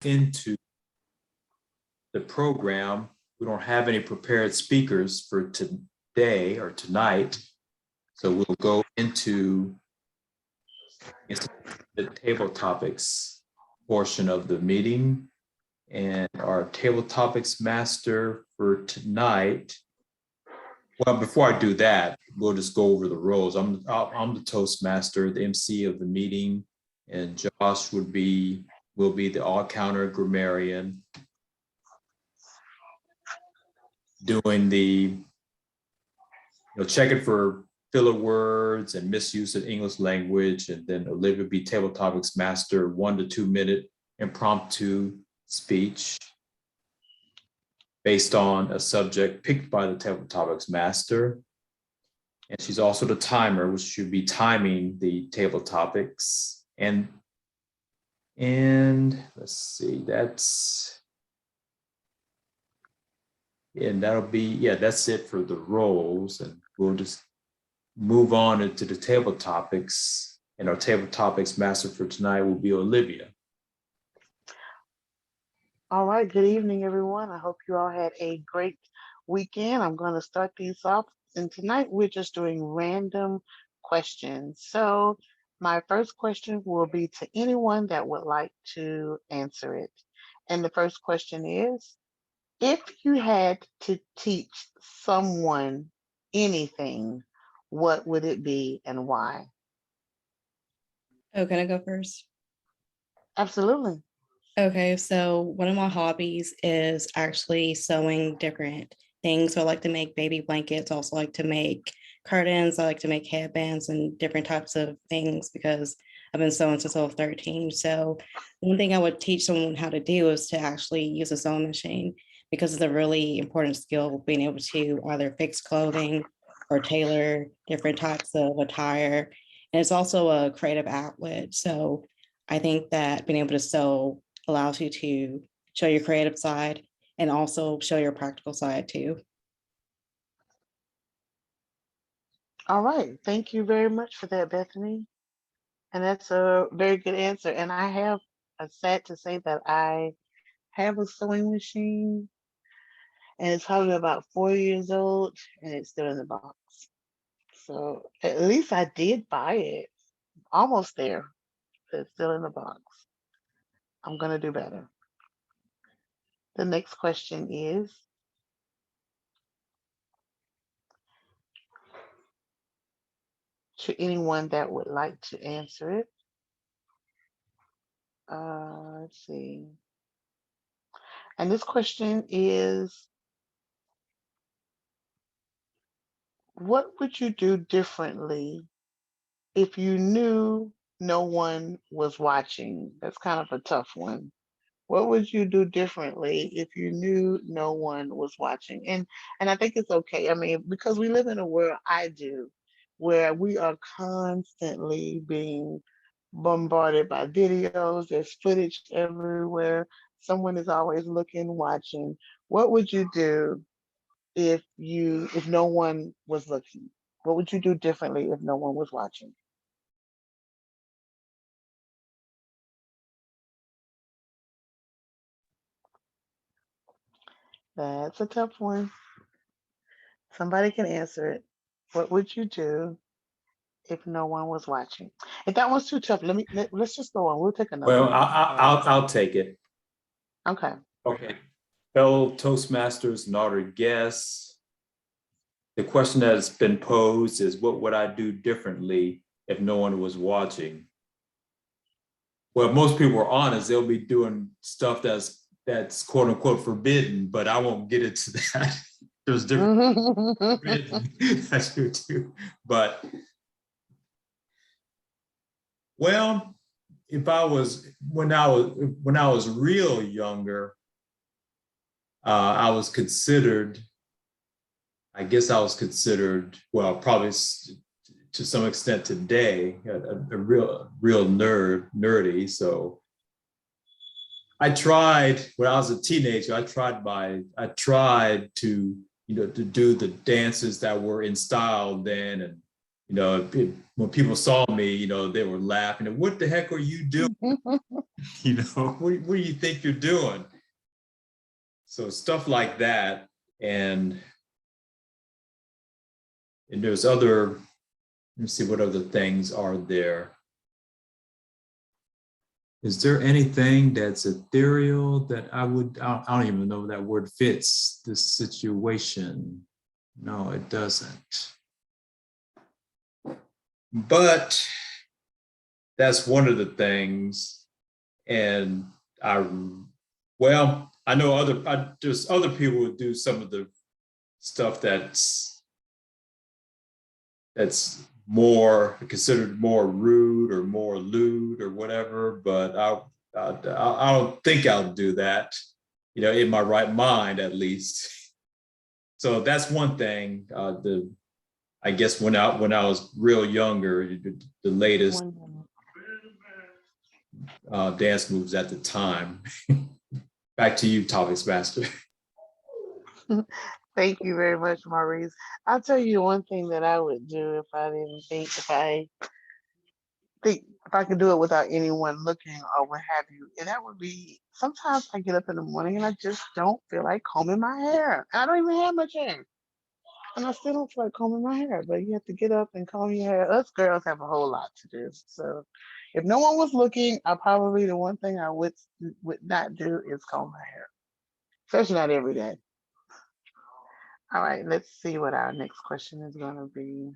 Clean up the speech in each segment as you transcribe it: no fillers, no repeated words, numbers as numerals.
into the program. We don't have any prepared speakers for today or tonight. So we'll go into the table topics portion of the meeting. And our table topics master for tonight. Well, before I do that, we'll just go over the roles. I'm the Toastmaster, the MC of the meeting, and Josh will be the all-counter grammarian, doing the, checking for filler words and misuse of English language, and then Olivia will be table topics master, 1 to 2 minute impromptu speech based on a subject picked by the table topics master. And she's also the timer, which should be timing the table topics. And let's see, that's it for the roles. And we'll just move on into the table topics. And our table topics master for tonight will be Olivia. All right, good evening, everyone. I hope you all had a great weekend. I'm going to start these off, and tonight we're just doing random questions. So my first question will be to anyone that would like to answer it. And the first question is, if you had to teach someone anything, what would it be and why? Oh, can I go first? Absolutely. Okay, so one of my hobbies is actually sewing different things. So I like to make baby blankets. I also like to make curtains. I like to make headbands and different types of things because I've been sewing since I was 13. So one thing I would teach someone how to do is to actually use a sewing machine, because it's a really important skill, being able to either fix clothing or tailor different types of attire. And it's also a creative outlet. So I think that being able to sew allows you to show your creative side and also show your practical side too. All right. Thank you very much for that, Bethany. And that's a very good answer. And I'm sad to say that I have a sewing machine, and it's probably about 4 years old, and it's still in the box. So at least I did buy it. Almost there, but it's still in the box. I'm going to do better. The next question is, to anyone that would like to answer it. Let's see. And this question is, what would you do differently if you knew no one was watching? That's kind of a tough one. What would you do differently if you knew no one was watching? And I think it's okay. I mean, because we live in a world, I do, where we are constantly being bombarded by videos. There's footage everywhere. Someone is always looking, watching. What would you do if no one was looking? What would you do differently if no one was watching? That's a tough one. Somebody can answer it. What would you do if no one was watching? If that one's too tough, let's just go on. We'll take another Well, one. I'll take it. Okay. Okay. Fellow Toastmasters and other guests, the question that has been posed is, what would I do differently if no one was watching? Well, if most people are honest, they'll be doing stuff that's quote unquote forbidden, but I won't get into that. There's different that's true too. But well, if I was when I was real younger, I guess I was considered, well, probably to some extent today, a real nerdy. So I tried, when I was a teenager, I tried to, to do the dances that were in style then, and You know, when people saw me, you know, they were laughing. What the heck are you doing? You know, what do you think you're doing? So stuff like that. And there's other, let me see what other things are there. Is there anything that's ethereal that I don't even know if that word fits this situation? No, it doesn't. But that's one of the things. And I know there's other people who do some of the stuff that's more considered more rude or more lewd or whatever, but I don't think I'll do that, you know, in my right mind at least. So that's one thing. I guess when I was real younger, the latest dance moves at the time. Back to you, Topics Master. Thank you very much, Maurice. I'll tell you one thing that I would do if I could do it without anyone looking or what have you. And that would be, sometimes I get up in the morning and I just don't feel like combing my hair. I don't even have much hair. And I still don't feel like combing my hair, but you have to get up and comb your hair. Us girls have a whole lot to do. So if no one was looking, the one thing I would not do is comb my hair, especially not every day. All right, let's see what our next question is going to be.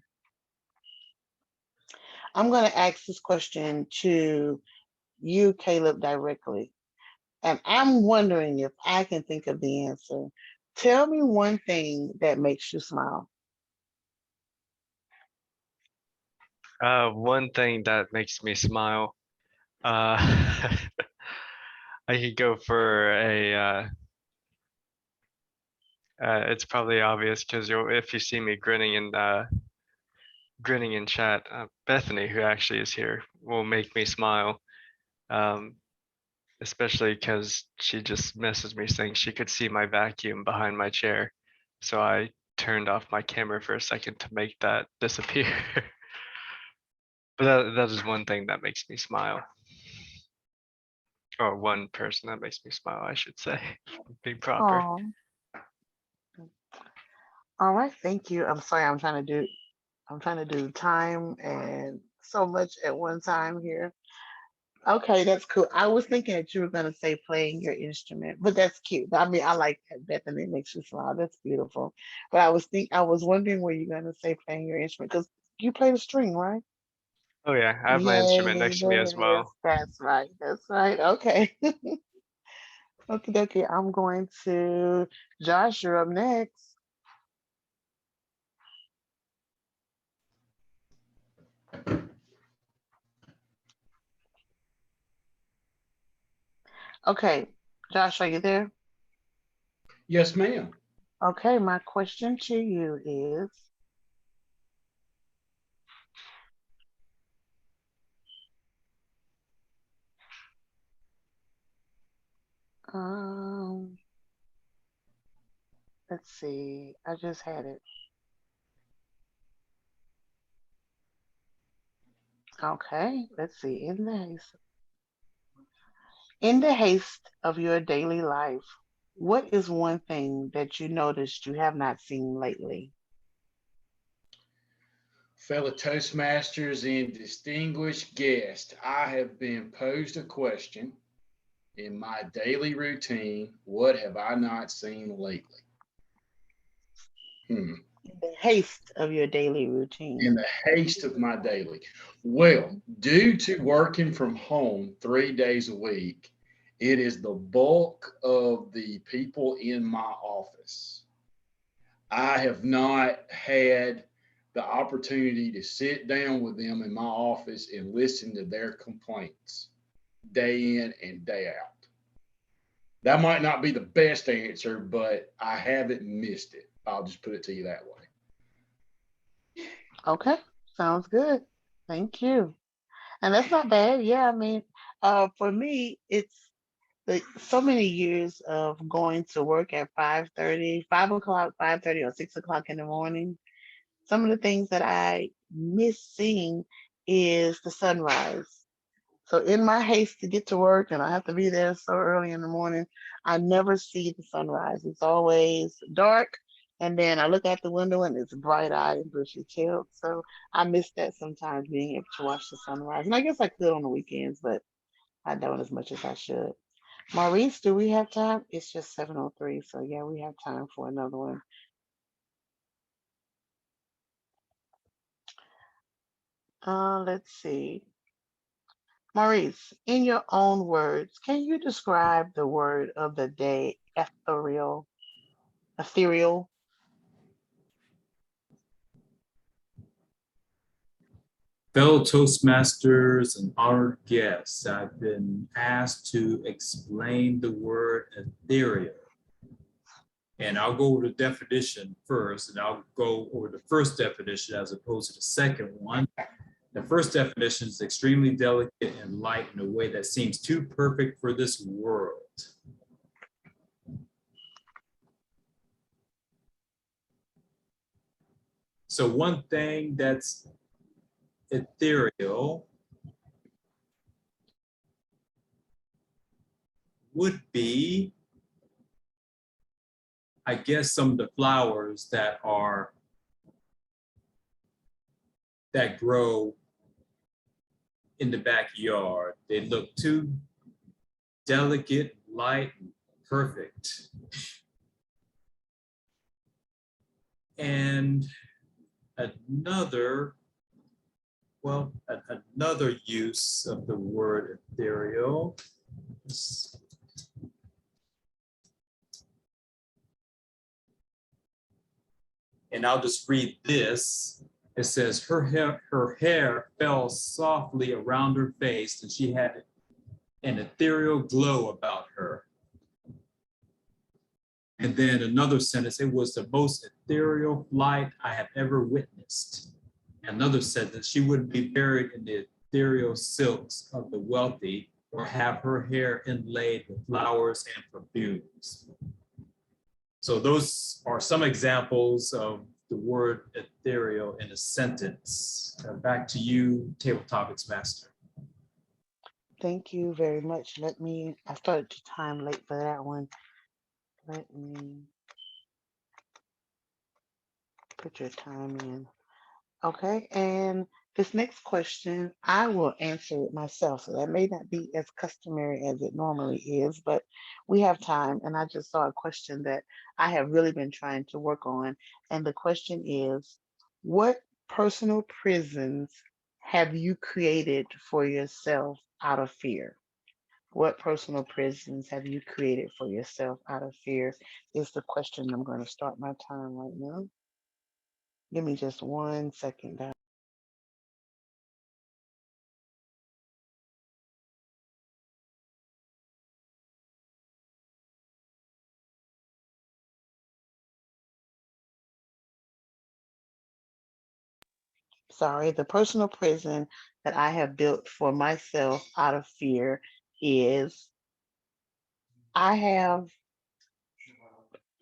I'm going to ask this question to you, Caleb, directly. And I'm wondering if I can think of the answer. Tell me one thing that makes you smile. One thing that makes me smile. I could go for it's probably obvious because if you see me grinning in chat, Bethany, who actually is here, will make me smile. Especially because she just messaged me saying she could see my vacuum behind my chair. So I turned off my camera for a second to make that disappear. But that is one thing that makes me smile. Or one person that makes me smile, I should say. Be proper. Oh, all right, thank you. I'm sorry, I'm trying to do time and so much at one time here. Okay, that's cool. I was thinking that you were gonna say playing your instrument, but that's cute. I mean, I like that. Bethany makes you smile. That's beautiful. But I was wondering were you gonna say playing your instrument because you play the string, right? Oh yeah, I have my instrument Yay, next to me there as it is. well. That's right. That's right. Okay. Okay, okay. I'm going to Josh, you're up next. Okay, Josh, are you there? Yes, ma'am. Okay, my question to you is, um, let's see. I just had it. Okay, let's see. In the haste of your daily life, what is one thing that you noticed you have not seen lately? Fellow Toastmasters and distinguished guests, I have been posed a question in my daily routine. What have I not seen lately? In the haste of your daily routine. In the haste of my daily. Well, due to working from home 3 days a week, it is the bulk of the people in my office. I have not had the opportunity to sit down with them in my office and listen to their complaints day in and day out. That might not be the best answer, but I haven't missed it. I'll just put it to you that way. Okay, sounds good. Thank you. And that's not bad. Yeah, I mean, for me, it's like so many years of going to work at 5:30, 5 o'clock, 5:30 or 6 o'clock in the morning. Some of the things that I missing is the sunrise. So in my haste to get to work, and I have to be there so early in the morning, I never see the sunrise. It's always dark. And then I look out the window and it's bright-eyed and bushy-tailed. So I miss that sometimes, being able to watch the sunrise. And I guess I could on the weekends, but I don't as much as I should. Maurice, do we have time? It's just 7:03. So yeah, we have time for another one. Let's see. Maurice, in your own words, can you describe the word of the day, ethereal? Ethereal. Fellow Toastmasters and honored guests, I've been asked to explain the word ethereal. And I'll go over the definition first, and I'll go over the first definition as opposed to the second one. The first definition is extremely delicate and light in a way that seems too perfect for this world. So one thing that's ethereal would be, I guess, some of the flowers that grow in the backyard. They look too delicate, light, and perfect. And another use of the word ethereal is, and I'll just read this. It says, her hair fell softly around her face, and she had an ethereal glow about her. And then another sentence, it was the most ethereal flight I have ever witnessed. Another sentence, she wouldn't be buried in the ethereal silks of the wealthy or have her hair inlaid with flowers and perfumes. So those are some examples of the word ethereal in a sentence. Back to you, Table Topics Master. Thank you very much. I started to time late for that one. Let me put your time in. Okay, and this next question, I will answer it myself. So that may not be as customary as it normally is, but we have time. And I just saw a question that I have really been trying to work on. And the question is, what personal prisons have you created for yourself out of fear? What personal prisons have you created for yourself out of fear is the question. I'm going to start my time right now. Give me just 1 second, guys. Sorry, the personal prison that I have built for myself out of fear is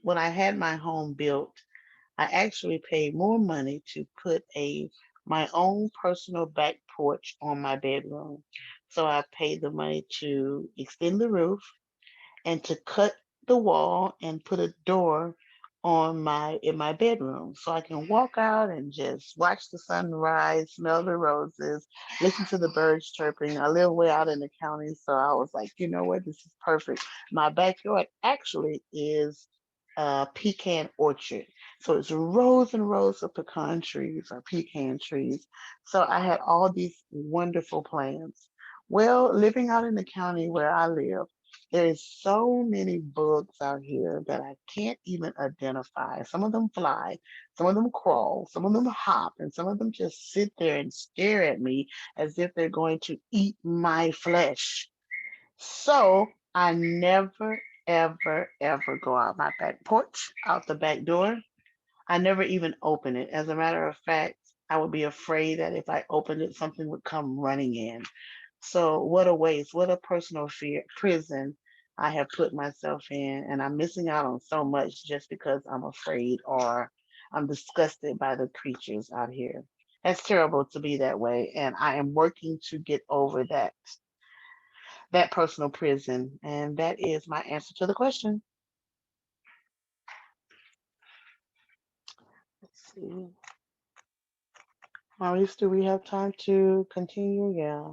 when I had my home built, I actually paid more money to put my own personal back porch on my bedroom. So I paid the money to extend the roof and to cut the wall and put a door in my bedroom so I can walk out and just watch the sunrise, smell the roses, listen to the birds chirping. I live way out in the county, so I was like, you know what, this is perfect. My backyard actually is a pecan orchard. So it's rows and rows of pecan trees or pecan trees. So I had all these wonderful plants. Well, living out in the county where I live, there is so many bugs out here that I can't even identify. Some of them fly, some of them crawl, some of them hop, and some of them just sit there and stare at me as if they're going to eat my flesh. So I never, ever, ever go out my back porch, out the back door. I never even open it. As a matter of fact, I would be afraid that if I opened it, something would come running in. So what a waste, what a personal fear prison I have put myself in, and I'm missing out on so much just because I'm afraid or I'm disgusted by the creatures out here. That's terrible to be that way, and I am working to get over that personal prison, and that is my answer to the question. Let's see. Maurice, do we have time to continue? Yeah,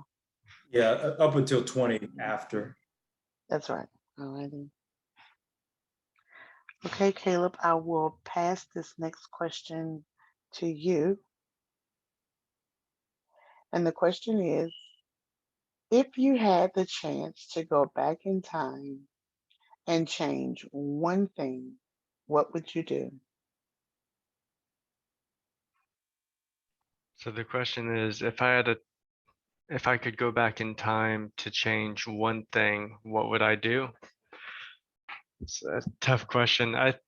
Yeah, up until 20 after. that's right. All righty. Okay, Caleb, I will pass this next question to you. And the question is, if you had the chance to go back in time and change one thing, what would you do? So the question is, if I could go back in time to change one thing, what would I do? It's a tough question. If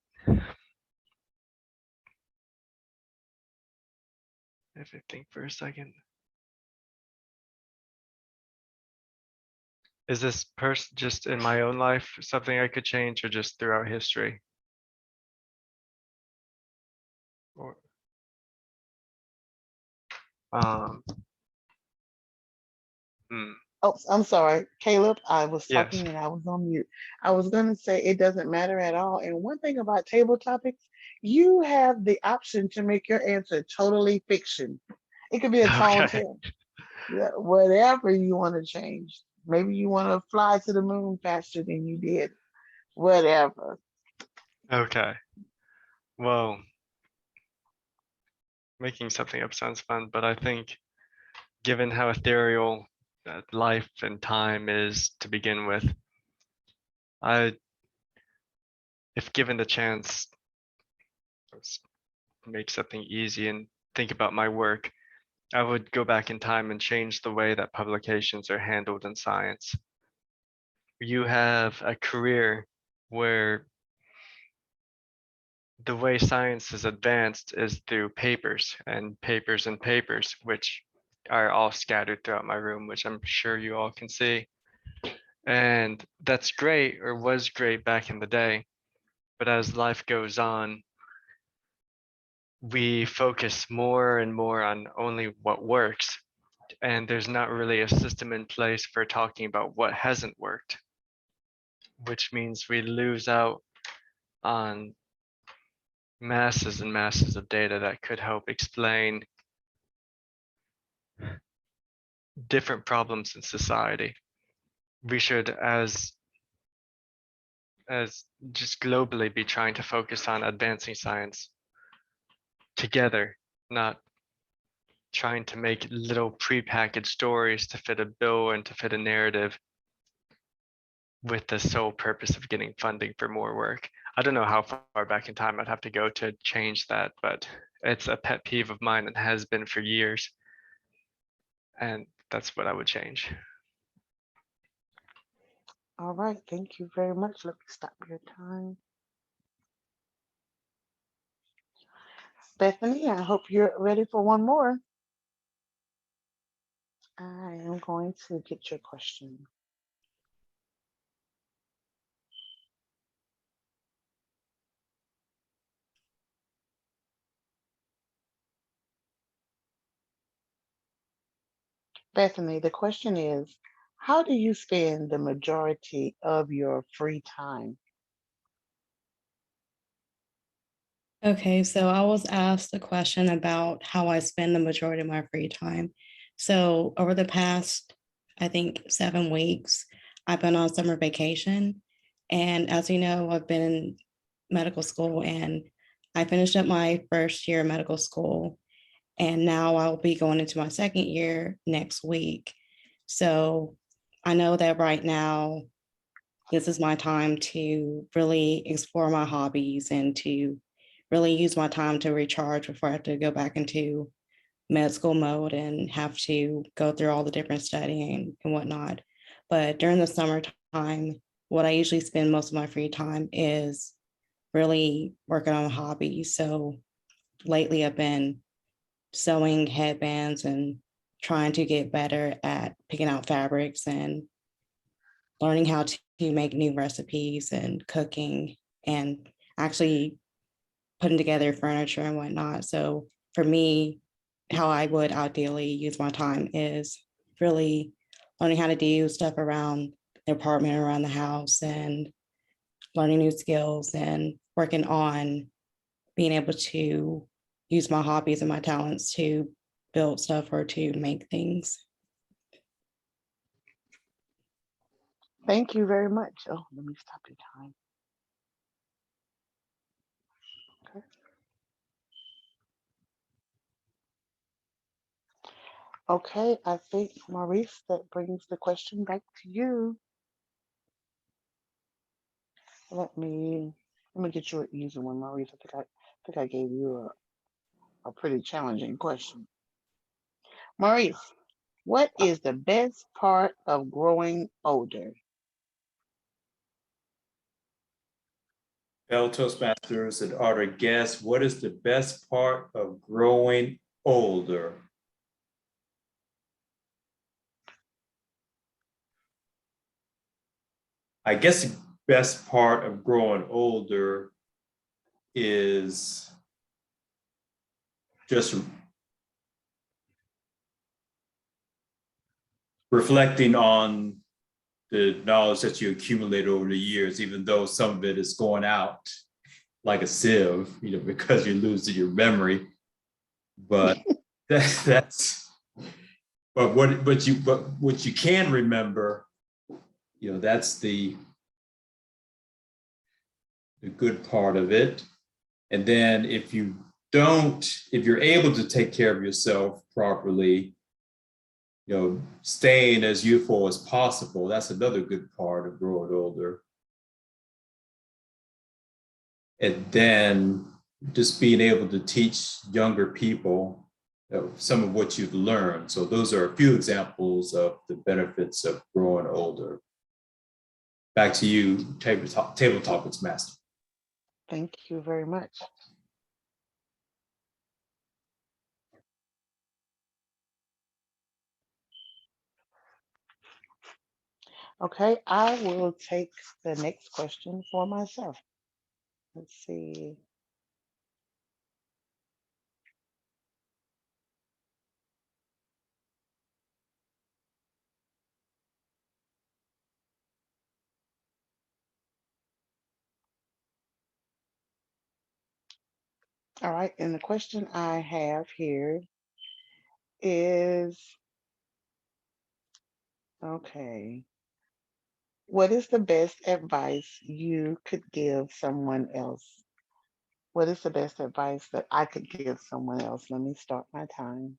I think for a second. Is this just in my own life something I could change, or just throughout history? Or um hmm, Oh, I'm sorry, Caleb, I was yes. talking and I was on mute. I was going to say it doesn't matter at all. And one thing about table topics, you have the option to make your answer totally fiction. It could be a tall Okay. tale. Yeah, whatever you want to change. Maybe you want to fly to the moon faster than you did. Whatever. Okay. Well, making something up sounds fun, but I think given how ethereal life and time is to begin with, I, if given the chance, let's make something easy and think about my work, I would go back in time and change the way that publications are handled in science. You have a career where the way science is advanced is through papers and papers and papers, which are all scattered throughout my room, which I'm sure you all can see. And that's great, or was great back in the day. But as life goes on, we focus more and more on only what works. And there's not really a system in place for talking about what hasn't worked, which means we lose out on masses and masses of data that could help explain different problems in society. We should, as just globally, be trying to focus on advancing science together, not trying to make little prepackaged stories to fit a bill and to fit a narrative with the sole purpose of getting funding for more work. I don't know how far back in time I'd have to go to change that, but it's a pet peeve of mine and has been for years. And that's what I would change. All right. Thank you very much. Let me stop your time. Bethany, I hope you're ready for one more. I am going to get your question. Bethany, the question is, how do you spend the majority of your free time? Okay, so I was asked a question about how I spend the majority of my free time. So over the past, I think 7 weeks, I've been on summer vacation. And as you know, I've been in medical school and I finished up my first year of medical school. And now I'll be going into my second year next week. So I know that right now, this is my time to really explore my hobbies and to really use my time to recharge before I have to go back into med school mode and have to go through all the different studying and whatnot. But during the summertime, what I usually spend most of my free time is really working on hobbies. So lately I've been sewing headbands and trying to get better at picking out fabrics and learning how to make new recipes and cooking and actually putting together furniture and whatnot. So for me, how I would ideally use my time is really learning how to do stuff around the apartment, around the house, and learning new skills and working on being able to use my hobbies and my talents to build stuff or to make things. Thank you very much. Oh, let me stop your time. Okay, I think, Maurice, that brings the question back to you. Let me get you an easy one, Maurice. I think I gave you a pretty challenging question. Maurice, what is the best part of growing older? Fellow Toastmasters and other guests, what is the best part of growing older? I guess the best part of growing older is just reflecting on the knowledge that you accumulate over the years, even though some of it is going out like a sieve, because you're losing your memory. But that's what you can remember, that's the good part of it. And then if you're able to take care of yourself properly, staying as youthful as possible, that's another good part of growing older. And then just being able to teach younger people some of what you've learned. So those are a few examples of the benefits of growing older. Back to you, Table Topics Master. Thank you very much. Okay, I will take the next question for myself. Let's see. All right, and the question I have here is, okay, what is the best advice you could give someone else? What is the best advice that I could give someone else? Let me start my time.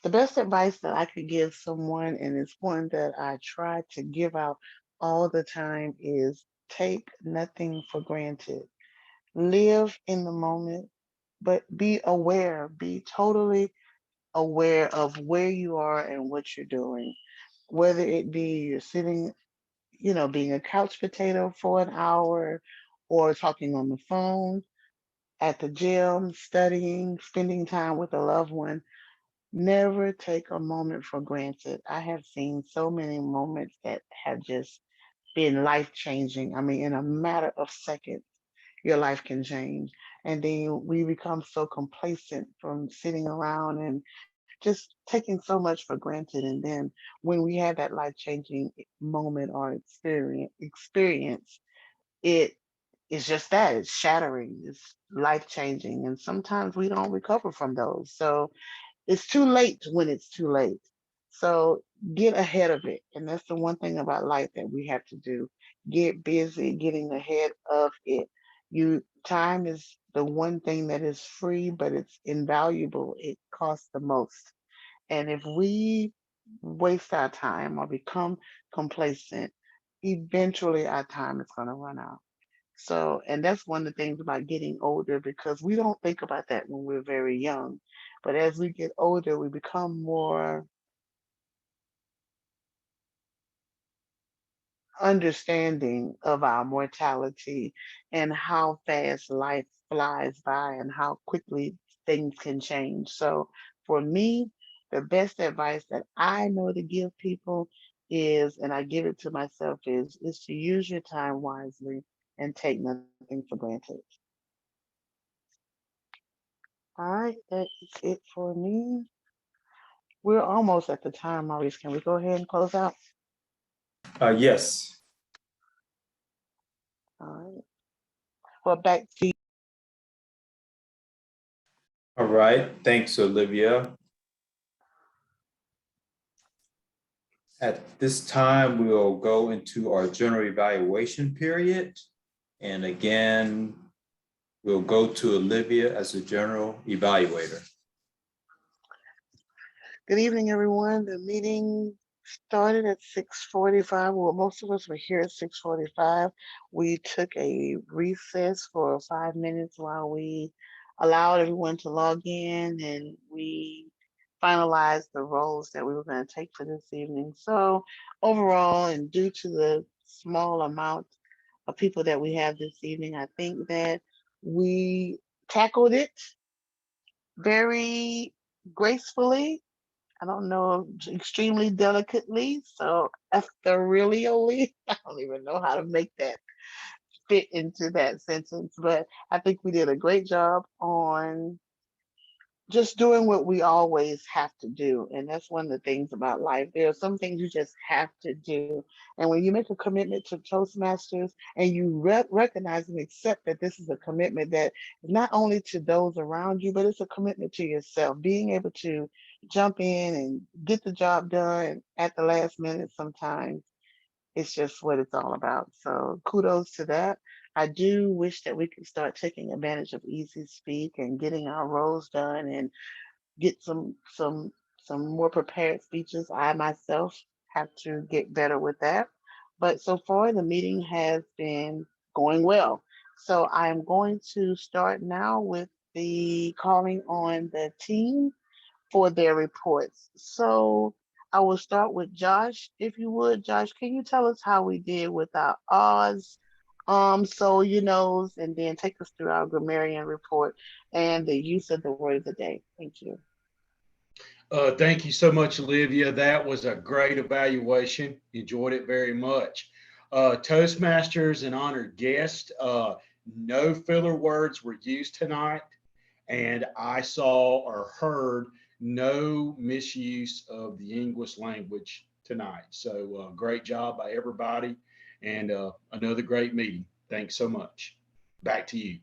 The best advice that I could give someone, and it's one that I try to give out all the time, is take nothing for granted. Live in the moment, but be aware, be totally aware of where you are and what you're doing. Whether it be you're sitting, being a couch potato for an hour, or talking on the phone, at the gym, studying, spending time with a loved one. Never take a moment for granted. I have seen so many moments that have just been life changing. I mean, in a matter of seconds, your life can change. And then we become so complacent from sitting around and just taking so much for granted. And then when we have that life changing moment or experience, it is just that, it's shattering, it's life changing. And sometimes we don't recover from those. So it's too late when it's too late. So get ahead of it. And that's the one thing about life that we have to do. Get busy getting ahead of it. Time is the one thing that is free, but it's invaluable. It costs the most. And if we waste our time or become complacent, eventually our time is going to run out. So, and that's one of the things about getting older, because we don't think about that when we're very young. But as we get older, we become more understanding of our mortality and how fast life flies by and how quickly things can change. So for me, the best advice that I know to give people is, and I give it to myself, is to use your time wisely and take nothing for granted. All right, that is it for me. We're almost at the time, Maurice. Can we go ahead and close out? Yes. All right. Well, back to you. All right. Thanks, Olivia. At this time, we'll go into our general evaluation period. And again, we'll go to Olivia as a general evaluator. Good evening, everyone. The meeting started at 6:45. Well, most of us were here at 6:45. We took a recess for 5 minutes while we allowed everyone to log in, and we finalized the roles that we were going to take for this evening. So overall, and due to the small amount of people that we have this evening, I think that we tackled it very gracefully. I don't know, extremely delicately. So ethereally, I don't even know how to make that fit into that sentence, but I think we did a great job on just doing what we always have to do. And that's one of the things about life. There are some things you just have to do. And when you make a commitment to Toastmasters and you recognize and accept that this is a commitment that is not only to those around you, but it's a commitment to yourself, being able to jump in and get the job done at the last minute sometimes. It's just what it's all about. So kudos to that. I do wish that we could start taking advantage of easy speak and getting our roles done and get some more prepared speeches. I myself have to get better with that. But so far the meeting has been going well. So I'm going to start now with the calling on the team for their reports. So I will start with Josh, if you would. Josh, can you tell us how we did with our Oz, so you knows, and then take us through our grammarian report and the use of the word of the day. Thank you. Thank you so much, Olivia. That was a great evaluation. Enjoyed it very much. Toastmasters and honored guest, no filler words were used tonight, and I saw or heard no misuse of the English language tonight. So great job by everybody, and another great meeting. Thanks so much. Back to you.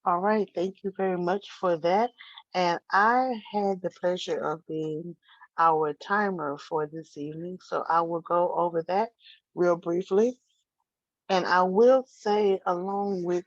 All right, thank you very much for that. And I had the pleasure of being our timer for this evening, so I will go over that real briefly. And I will say, along with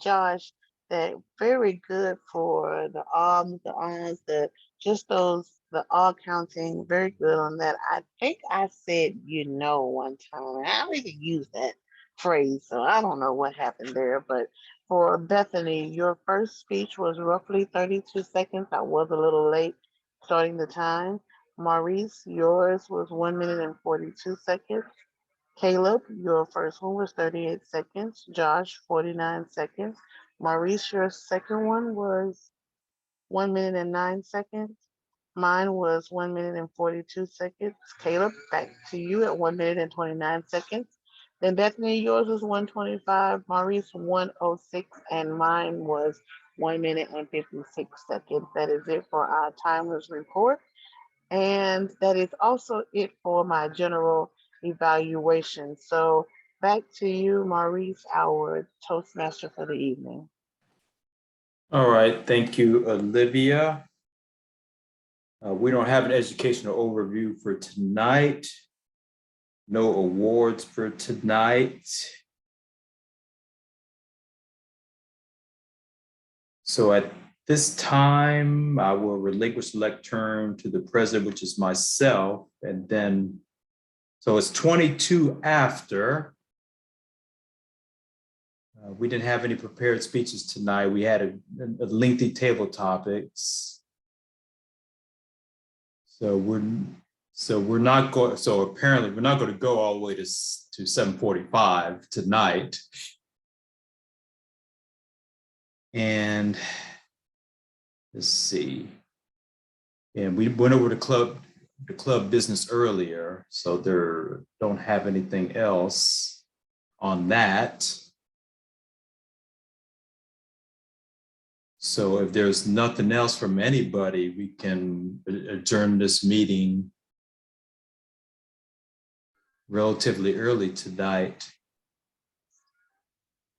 Josh, that very good for the arms, the arms, the just those the all counting, very good on that. I think I said one time. I don't even use that phrase, so I don't know what happened there. But for Bethany, your first speech was roughly 32 seconds. I was a little late starting the time. Maurice, yours was 1 minute and 42 seconds. Caleb, your first one was 38 seconds. Josh, 49 seconds. Maurice, your second one was 1 minute and 9 seconds. Mine was 1 minute and 42 seconds. Caleb, back to you at 1 minute and 29 seconds. Then Bethany, yours was 125. Maurice, 106. And mine was 1 minute and 56 seconds. That is it for our timers report. And that is also it for my general evaluation. So back to you, Maurice, our Toastmaster for the evening. All right. Thank you, Olivia. We don't have an educational overview for tonight. No awards for tonight. So at this time, I will relinquish the lectern to the president, which is myself. And then, so it's 22 after. We didn't have any prepared speeches tonight. We had a lengthy table topics. So we're not going. So apparently, we're not going to go all the way to 7:45 tonight. And let's see. And we went over the club business earlier, so there don't have anything else on that. So if there's nothing else from anybody, we can adjourn this meeting relatively early tonight.